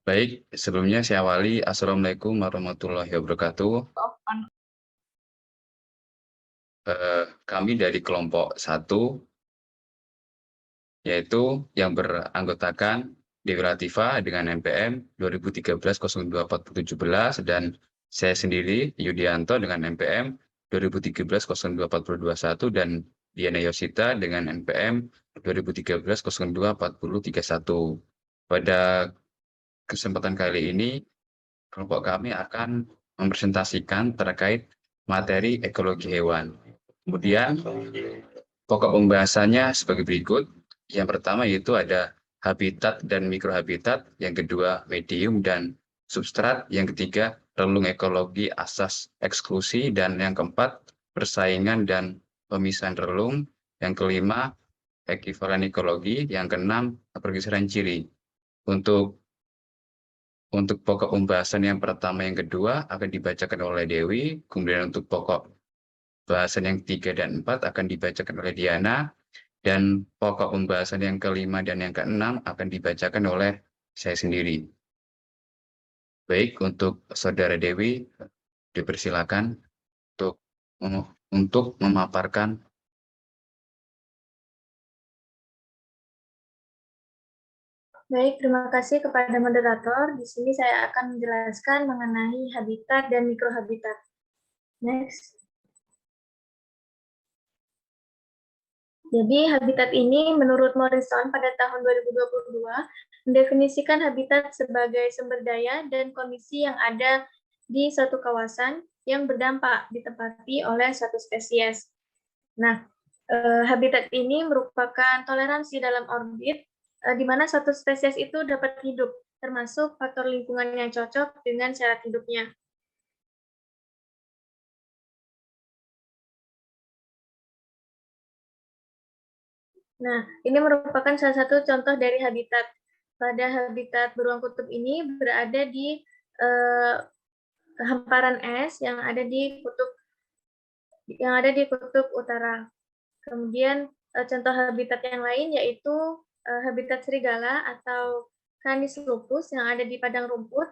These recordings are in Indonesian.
Baik, sebelumnya saya awali. Assalamualaikum warahmatullahi wabarakatuh. Kami dari kelompok 1, yaitu yang beranggotakan Dewi Latifah dengan NPM 2013-024017 dan saya sendiri Yudianto dengan NPM 2013-024021 dan Diana Yosita dengan NPM 2013-024031. Pada kesempatan kali ini, kelompok kami akan mempresentasikan terkait materi ekologi hewan. Kemudian, pokok pembahasannya sebagai berikut. Yang pertama yaitu ada habitat dan mikrohabitat, yang kedua medium dan substrat, yang ketiga relung ekologi asas eksklusi, dan yang keempat persaingan dan pemisahan relung, yang kelima ekivalen ekologi, yang keenam pergeseran ciri. Untuk pokok pembahasan yang pertama yang kedua akan dibacakan oleh Dewi, kemudian untuk pokok bahasan yang 3 dan 4 akan dibacakan oleh Diana, dan pokok pembahasan yang kelima dan yang keenam akan dibacakan oleh saya sendiri. Baik, untuk Saudara Dewi, dipersilakan untuk memaparkan. Baik, terima kasih kepada moderator. Di sini saya akan menjelaskan mengenai habitat dan mikrohabitat. Next. Jadi, habitat ini menurut Morrison pada tahun 2022 mendefinisikan habitat sebagai sumber daya dan kondisi yang ada di suatu kawasan yang berdampak ditempati oleh suatu spesies. Nah, habitat ini merupakan toleransi dalam orbit di mana suatu spesies itu dapat hidup, termasuk faktor lingkungan yang cocok dengan syarat hidupnya. Nah, ini merupakan salah satu contoh dari habitat. Pada habitat beruang kutub ini berada di hamparan es yang ada di kutub utara. Kemudian contoh habitat yang lain yaitu habitat serigala atau Canis lupus yang ada di padang rumput,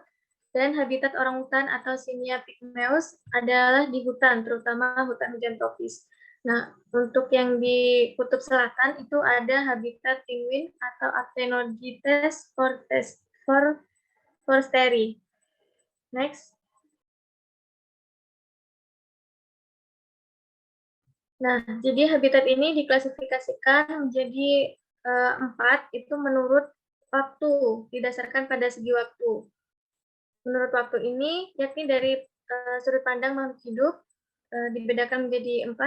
dan habitat orangutan atau Cynia pygmaeus adalah di hutan, terutama hutan hujan tropis. Nah, untuk yang di kutub selatan itu ada habitat penguin atau Actenogytes forsteri. Next. Nah, jadi habitat ini diklasifikasikan menjadi 4, itu menurut waktu, didasarkan pada segi waktu. Menurut waktu ini, yakni dari sudut pandang makhluk hidup, dibedakan menjadi 4.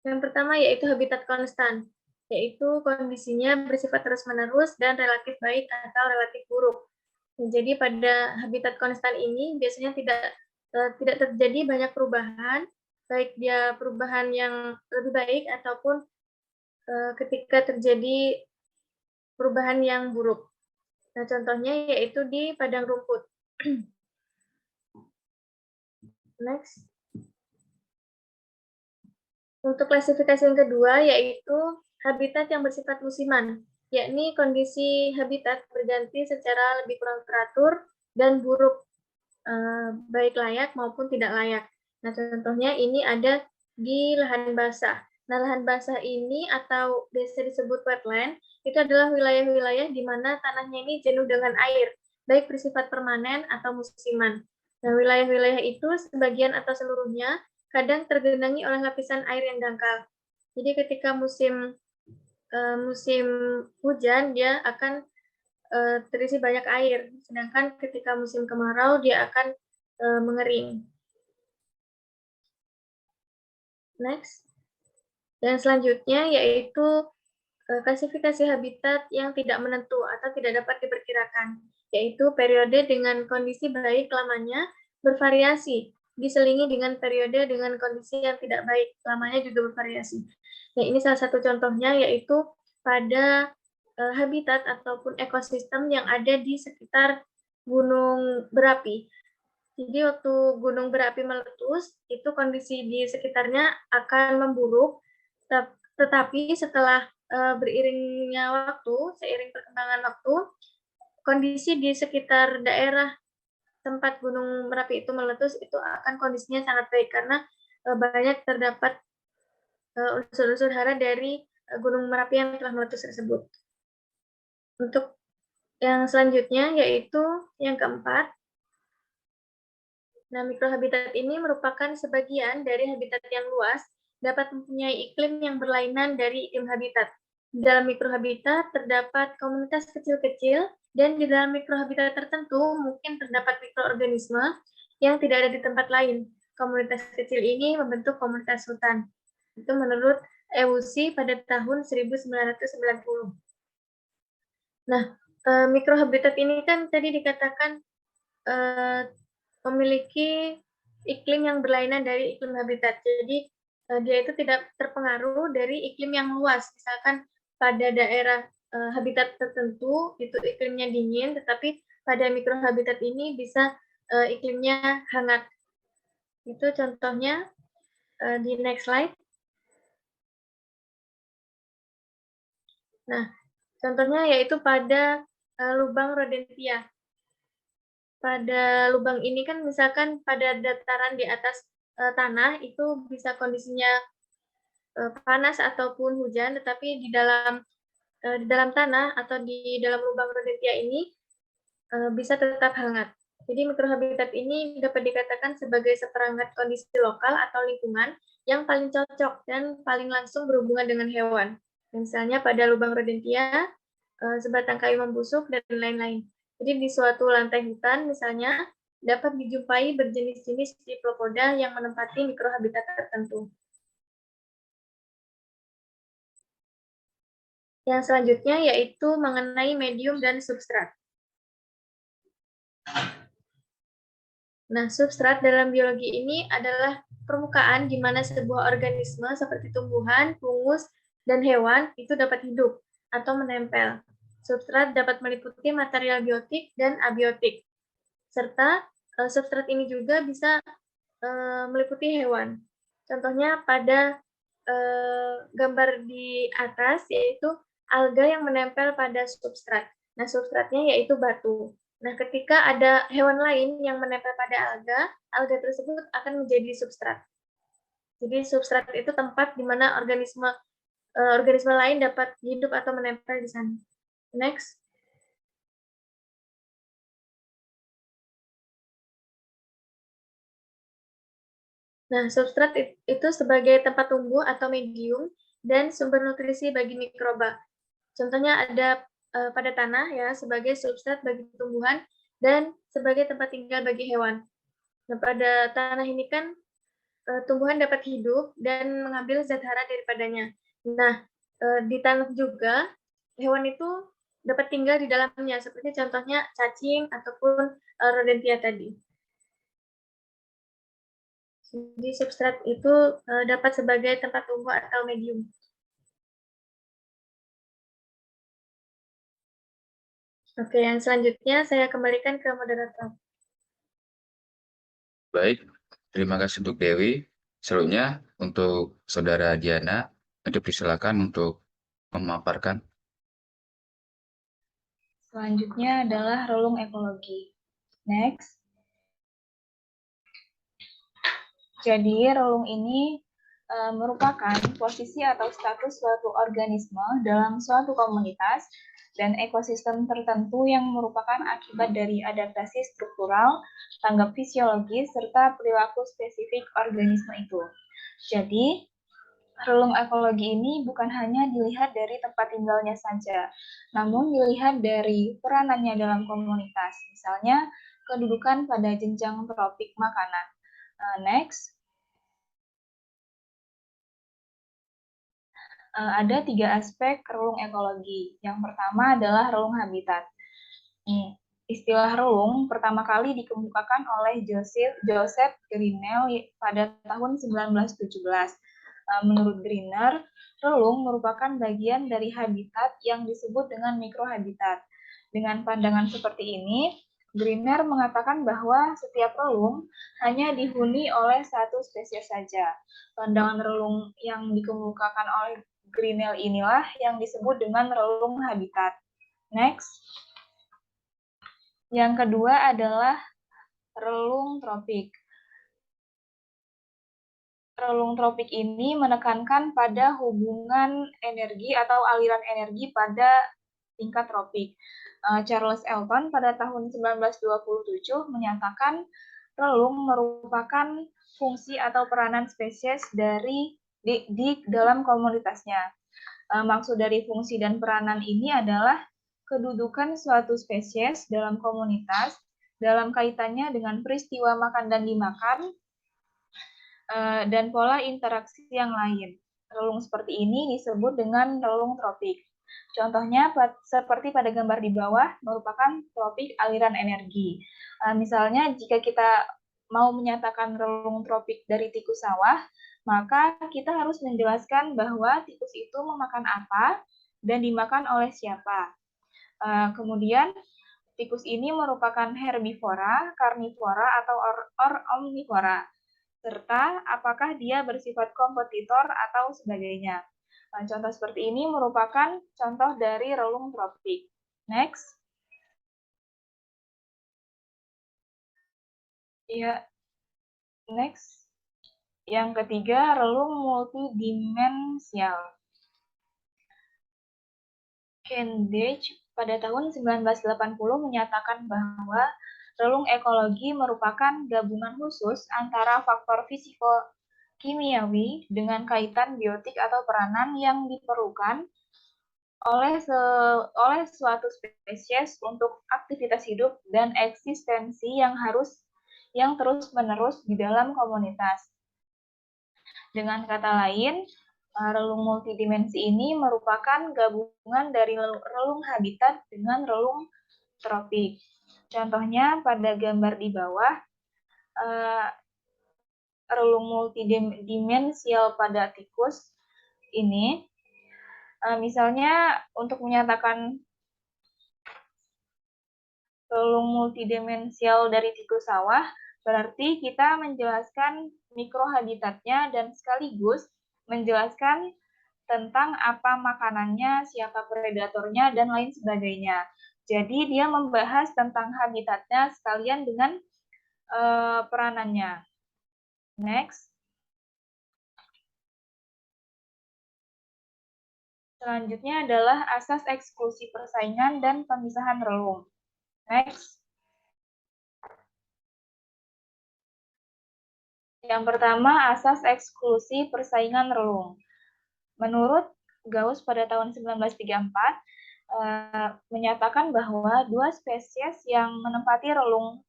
Yang pertama yaitu habitat konstan, yaitu kondisinya bersifat terus-menerus dan relatif baik atau relatif buruk. Jadi pada habitat konstan ini biasanya tidak terjadi banyak perubahan, baik dia perubahan yang lebih baik ataupun ketika terjadi perubahan yang buruk. Nah, contohnya yaitu di padang rumput. Next. Untuk klasifikasi yang kedua yaitu habitat yang bersifat musiman, yakni kondisi habitat berganti secara lebih kurang teratur dan buruk, baik layak maupun tidak layak. Nah, contohnya ini ada di lahan basah. Nah, lahan basah ini atau biasa disebut wetland, itu adalah wilayah-wilayah di mana tanahnya ini jenuh dengan air, baik bersifat permanen atau musiman. Nah, wilayah-wilayah itu sebagian atau seluruhnya kadang tergenangi oleh lapisan air yang dangkal. Jadi ketika musim hujan dia akan terisi banyak air, sedangkan ketika musim kemarau dia akan mengering. Next. Dan selanjutnya yaitu klasifikasi habitat yang tidak menentu atau tidak dapat diperkirakan, yaitu periode dengan kondisi baik lamanya bervariasi, diselingi dengan periode dengan kondisi yang tidak baik lamanya juga bervariasi. Nah, ini salah satu contohnya yaitu pada habitat ataupun ekosistem yang ada di sekitar gunung berapi. Jadi waktu gunung berapi meletus, itu kondisi di sekitarnya akan memburuk, tetapi setelah beriringnya waktu, seiring perkembangan waktu, kondisi di sekitar daerah tempat Gunung Merapi itu meletus itu akan kondisinya sangat baik karena banyak terdapat unsur-unsur hara dari Gunung Merapi yang telah meletus tersebut. Untuk yang selanjutnya yaitu yang keempat. Nah, mikrohabitat ini merupakan sebagian dari habitat yang luas, dapat mempunyai iklim yang berlainan dari iklim habitat. Di dalam mikrohabitat terdapat komunitas kecil-kecil, dan di dalam mikrohabitat tertentu mungkin terdapat mikroorganisme yang tidak ada di tempat lain. Komunitas kecil ini membentuk komunitas hutan. Itu menurut Ewusi pada tahun 1990. Nah, mikrohabitat ini kan tadi dikatakan memiliki iklim yang berlainan dari iklim habitat. Jadi dia itu tidak terpengaruh dari iklim yang luas. Misalkan pada daerah habitat tertentu itu iklimnya dingin, tetapi pada mikrohabitat ini bisa iklimnya hangat. Itu contohnya di next slide. Nah, contohnya yaitu pada lubang rodentia. Pada lubang ini kan misalkan pada dataran di atas tanah itu bisa kondisinya panas ataupun hujan, tetapi di dalam tanah atau di dalam lubang rodentia ini bisa tetap hangat. Jadi mikrohabitat ini dapat dikatakan sebagai seperangkat kondisi lokal atau lingkungan yang paling cocok dan paling langsung berhubungan dengan hewan. Misalnya pada lubang rodentia, sebatang kayu membusuk, dan lain-lain. Jadi di suatu lantai hutan misalnya dapat dijumpai berjenis-jenis diplopoda yang menempati mikrohabitat tertentu. Yang selanjutnya yaitu mengenai medium dan substrat. Nah, substrat dalam biologi ini adalah permukaan di mana sebuah organisme seperti tumbuhan, fungus, dan hewan itu dapat hidup atau menempel. Substrat dapat meliputi material biotik dan abiotik. Serta substrat ini juga bisa meliputi hewan. Contohnya pada gambar di atas yaitu alga yang menempel pada substrat. Nah, substratnya yaitu batu. Nah, ketika ada hewan lain yang menempel pada alga tersebut akan menjadi substrat. Jadi substrat itu tempat di mana organisme lain dapat hidup atau menempel di sana. Next. Nah, substrat itu sebagai tempat tumbuh atau medium dan sumber nutrisi bagi mikroba. Contohnya ada pada tanah ya sebagai substrat bagi tumbuhan dan sebagai tempat tinggal bagi hewan. Nah, pada tanah ini kan tumbuhan dapat hidup dan mengambil zat hara daripadanya. Nah, di tanah juga hewan itu dapat tinggal di dalamnya, seperti contohnya cacing ataupun rodentia tadi. Jadi substrat itu dapat sebagai tempat tumbuh atau medium. Oke, yang selanjutnya saya kembalikan ke moderator. Baik, terima kasih untuk Dewi. Selanjutnya untuk Saudara Diana, dipersilakan untuk memaparkan. Selanjutnya adalah relung ekologi. Next. Jadi, relung ini merupakan posisi atau status suatu organisme dalam suatu komunitas dan ekosistem tertentu yang merupakan akibat dari adaptasi struktural, tanggap fisiologis, serta perilaku spesifik organisme itu. Jadi, relung ekologi ini bukan hanya dilihat dari tempat tinggalnya saja, namun dilihat dari peranannya dalam komunitas, misalnya kedudukan pada jenjang tropik makanan. Next. Ada 3 aspek relung ekologi. Yang pertama adalah relung habitat. Istilah relung pertama kali dikemukakan oleh Joseph Grinnell pada tahun 1917. Menurut Greener, relung merupakan bagian dari habitat yang disebut dengan mikrohabitat. Dengan pandangan seperti ini, Greener mengatakan bahwa setiap relung hanya dihuni oleh satu spesies saja. Pandangan relung yang dikemukakan oleh Grinnell inilah yang disebut dengan relung habitat. Next. Yang kedua adalah relung tropik. Relung tropik ini menekankan pada hubungan energi atau aliran energi pada tingkat tropik. Charles Elton pada tahun 1927 menyatakan relung merupakan fungsi atau peranan spesies di dalam komunitasnya. Maksud dari fungsi dan peranan ini adalah kedudukan suatu spesies dalam komunitas dalam kaitannya dengan peristiwa makan dan dimakan dan pola interaksi yang lain. Relung seperti ini disebut dengan relung tropik. Contohnya seperti pada gambar di bawah merupakan tropik aliran energi. Misalnya jika kita mau menyatakan relung tropik dari tikus sawah, maka kita harus menjelaskan bahwa tikus itu memakan apa dan dimakan oleh siapa. Kemudian tikus ini merupakan herbivora, karnivora, atau omnivora, serta apakah dia bersifat kompetitor atau sebagainya. Contoh seperti ini merupakan contoh dari relung tropik. Next. Ya, next. Yang ketiga, relung multidimensial. Candage pada tahun 1980 menyatakan bahwa relung ekologi merupakan gabungan khusus antara faktor fisiko-kimiawi dengan kaitan biotik atau peranan yang diperlukan oleh suatu spesies untuk aktivitas hidup dan eksistensi yang terus-menerus di dalam komunitas. Dengan kata lain, relung multidimensi ini merupakan gabungan dari relung habitat dengan relung tropik. Contohnya pada gambar di bawah, relung multidimensial pada tikus ini, misalnya untuk menyatakan relung multidimensial dari tikus sawah, berarti kita menjelaskan mikrohabitatnya dan sekaligus menjelaskan tentang apa makanannya, siapa predatornya, dan lain sebagainya. Jadi dia membahas tentang habitatnya sekalian dengan peranannya. Next. Selanjutnya adalah asas eksklusi persaingan dan pemisahan relung. Next. Yang pertama, asas eksklusi persaingan relung. Menurut Gauss pada tahun 1934, menyatakan bahwa dua spesies yang menempati relung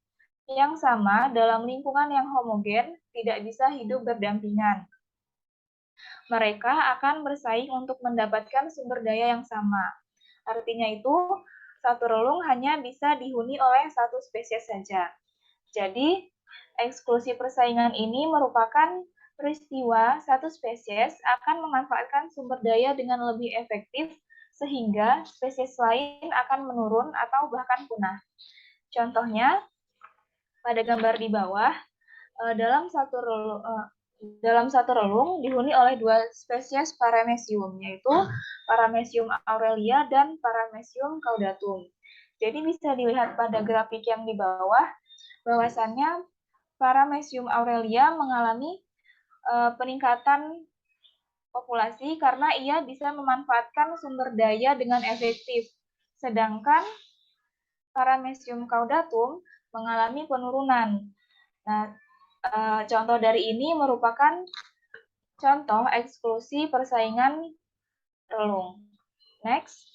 yang sama dalam lingkungan yang homogen tidak bisa hidup berdampingan. Mereka akan bersaing untuk mendapatkan sumber daya yang sama. Artinya itu, satu relung hanya bisa dihuni oleh satu spesies saja. Jadi, eksklusi persaingan ini merupakan peristiwa satu spesies akan memanfaatkan sumber daya dengan lebih efektif sehingga spesies lain akan menurun atau bahkan punah. Contohnya, pada gambar di bawah, dalam satu relung dihuni oleh dua spesies Paramecium, yaitu Paramecium aurelia dan Paramecium caudatum. Jadi bisa dilihat pada grafik yang di bawah, bahwasannya Paramecium aurelia mengalami peningkatan populasi karena ia bisa memanfaatkan sumber daya dengan efektif. Sedangkan Paramecium caudatum mengalami penurunan. Nah, contoh dari ini merupakan contoh eksklusi persaingan relung. Next.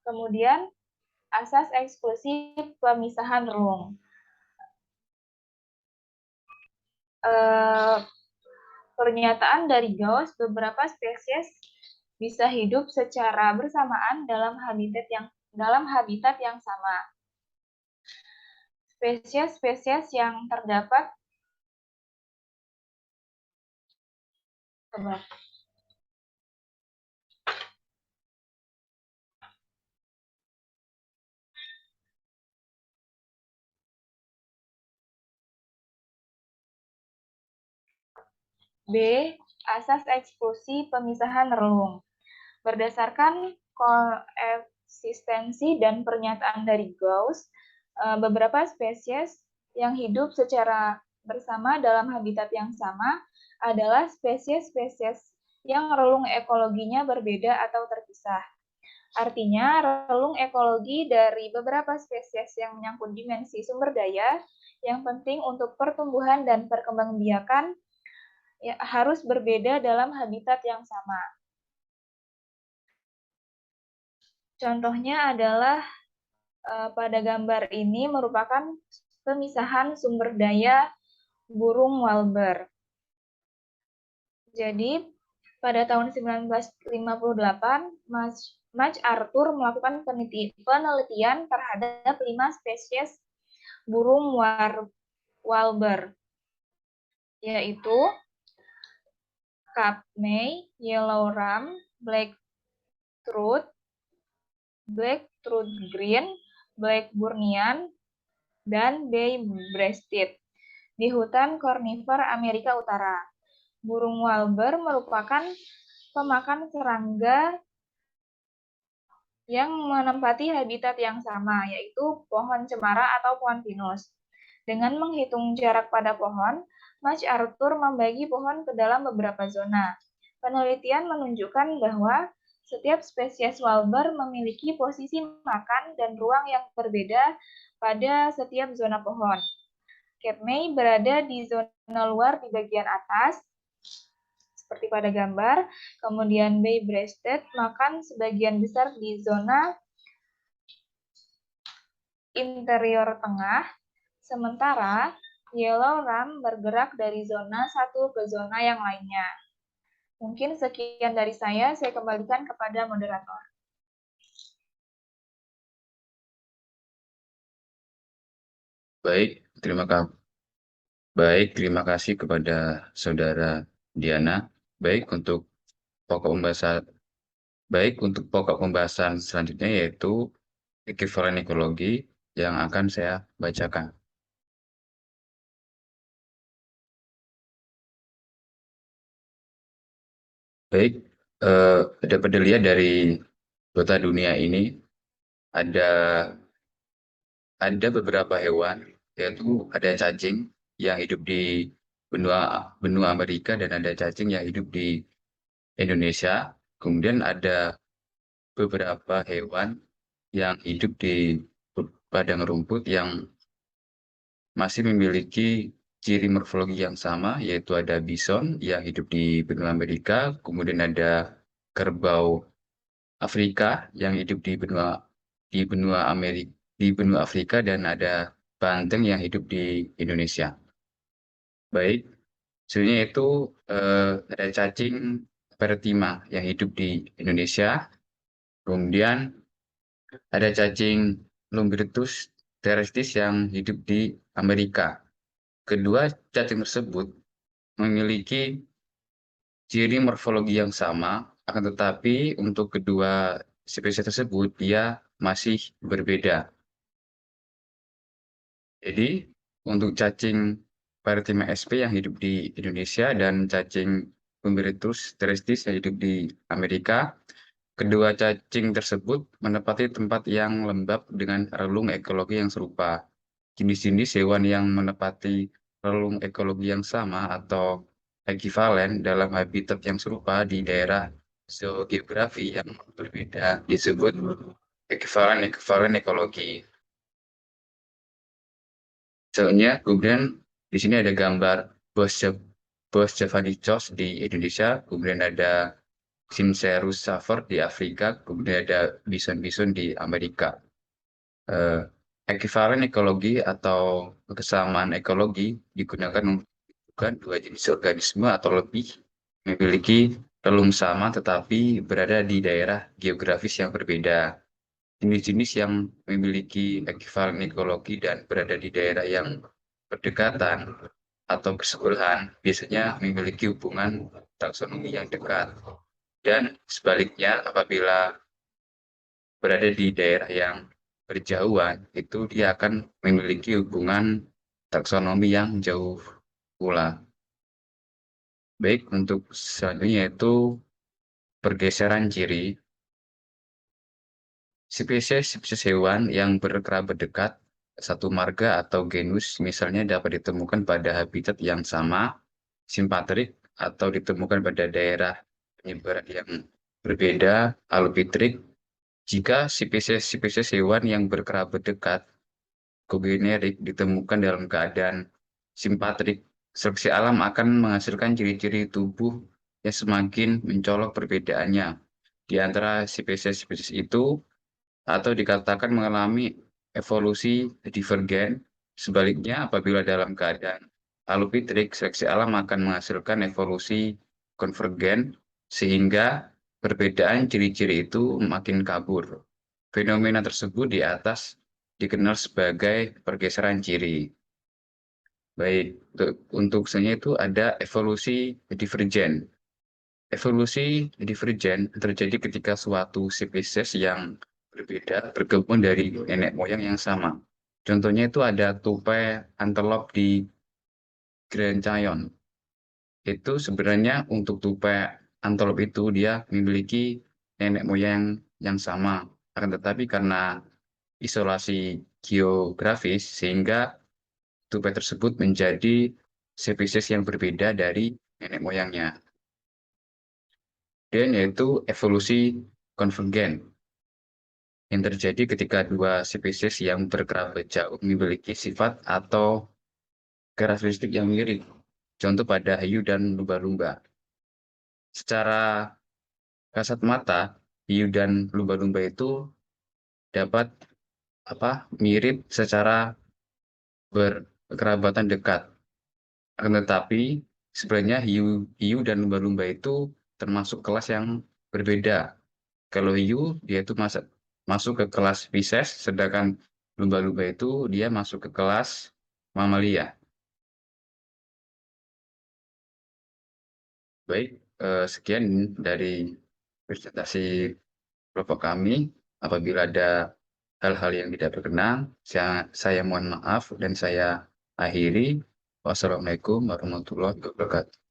Kemudian, asas eksklusi pemisahan relung. Pernyataan dari Gauss, beberapa spesies bisa hidup secara bersamaan dalam habitat yang sama. Spesies-spesies yang terdapat B. Asas eksklusi pemisahan relung. Berdasarkan koeksistensi dan pernyataan dari Gauss, beberapa spesies yang hidup secara bersama dalam habitat yang sama adalah spesies-spesies yang relung ekologinya berbeda atau terpisah. Artinya, relung ekologi dari beberapa spesies yang menyangkut dimensi sumber daya yang penting untuk pertumbuhan dan perkembangbiakan ya, harus berbeda dalam habitat yang sama. Contohnya adalah pada gambar ini merupakan pemisahan sumber daya burung Walber. Jadi, pada tahun 1958, Maj Arthur melakukan penelitian terhadap 5 spesies burung Walber, yaitu Capmay, Yellow Ram, Black-throat Green, Black Burnian, dan Bay-breasted di hutan konifer Amerika Utara. Burung Walber merupakan pemakan serangga yang menempati habitat yang sama, yaitu pohon cemara atau pohon pinus. Dengan menghitung jarak pada pohon, Maj Arthur membagi pohon ke dalam beberapa zona. Penelitian menunjukkan bahwa setiap spesies Walber memiliki posisi makan dan ruang yang berbeda pada setiap zona pohon. Capmay berada di zona luar di bagian atas, seperti pada gambar. Kemudian Bay-breasted makan sebagian besar di zona interior tengah, sementara Yellow Ram bergerak dari zona satu ke zona yang lainnya. Mungkin sekian dari saya kembalikan kepada moderator. Baik, terima kasih kepada Saudara Diana. Baik untuk pokok pembahasan selanjutnya yaitu ekuivalen ekologi yang akan saya bacakan. Baik, dapat dilihat dari peta dunia ini ada beberapa hewan, yaitu ada cacing yang hidup di benua Amerika dan ada cacing yang hidup di Indonesia. Kemudian ada beberapa hewan yang hidup di padang rumput yang masih memiliki ciri morfologi yang sama, yaitu ada bison yang hidup di benua Amerika, kemudian ada kerbau Afrika yang hidup di benua Afrika, dan ada banteng yang hidup di Indonesia. Baik, sebenarnya itu ada cacing pertima yang hidup di Indonesia, kemudian ada cacing Lumbritus terrestis yang hidup di Amerika. Kedua cacing tersebut memiliki ciri morfologi yang sama, akan tetapi untuk kedua spesies tersebut dia masih berbeda. Jadi untuk cacing Paratima sp yang hidup di Indonesia dan cacing Lumbritus terrestis yang hidup di Amerika, kedua cacing tersebut menempati tempat yang lembab dengan relung ekologi yang serupa. Jenis-jenis hewan yang menempati relung ekologi yang sama atau ekivalen dalam habitat yang serupa di daerah zoogeografi yang berbeda disebut ekivalen ekologi. Soalnya kemudian di sini ada gambar Bos javanicus di Indonesia, kemudian ada Sincerus saver di Afrika, kemudian ada bison-bison di Amerika. Ekivalen ekologi atau kesamaan ekologi digunakan untuk menunjukkan dua jenis organisme atau lebih memiliki relung sama tetapi berada di daerah geografis yang berbeda. Jenis-jenis yang memiliki ekivalen ekologi dan berada di daerah yang berdekatan atau bersebelahan biasanya memiliki hubungan taksonomi yang dekat. Dan sebaliknya, apabila berada di daerah yang berjauhan, itu dia akan memiliki hubungan taksonomi yang jauh pula. Baik, untuk selanjutnya yaitu pergeseran ciri. Spesies hewan yang berkerabat dekat satu marga atau genus misalnya dapat ditemukan pada habitat yang sama, simpatrik, atau ditemukan pada daerah penyebaran yang berbeda, alopitrik. Jika spesies hewan yang berkerabat dekat kogenerik ditemukan dalam keadaan simpatrik, seleksi alam akan menghasilkan ciri-ciri tubuh yang semakin mencolok perbedaannya di antara spesies-spesies itu, atau dikatakan mengalami evolusi divergen. Sebaliknya, apabila dalam keadaan alopitrik, seleksi alam akan menghasilkan evolusi konvergen, sehingga perbedaan ciri-ciri itu makin kabur. Fenomena tersebut di atas dikenal sebagai pergeseran ciri. Baik, untuk selanjutnya itu ada evolusi divergen. Evolusi divergen terjadi ketika suatu spesies yang berbeda bergabung dari nenek moyang yang sama. Contohnya itu ada tupai antelop di Grand Canyon. Itu sebenarnya untuk tupai antelop itu dia memiliki nenek moyang yang sama. Akan tetapi karena isolasi geografis sehingga tupai tersebut menjadi spesies yang berbeda dari nenek moyangnya. Dan yaitu evolusi konvergen yang terjadi ketika dua spesies yang berkerabat jauh memiliki sifat atau karakteristik yang mirip. Contoh pada hiu dan lumba-lumba. Secara kasat mata, hiu dan lumba-lumba itu dapat mirip secara berkerabatan dekat. Akan tetapi sebenarnya hiu dan lumba-lumba itu termasuk kelas yang berbeda. Kalau hiu dia itu masuk ke kelas Pisces, sedangkan lumba-lumba itu dia masuk ke kelas mamalia. Baik, sekian dari presentasi kelompok kami. Apabila ada hal-hal yang tidak berkenan, saya mohon maaf dan saya akhiri. Wassalamualaikum warahmatullahi wabarakatuh.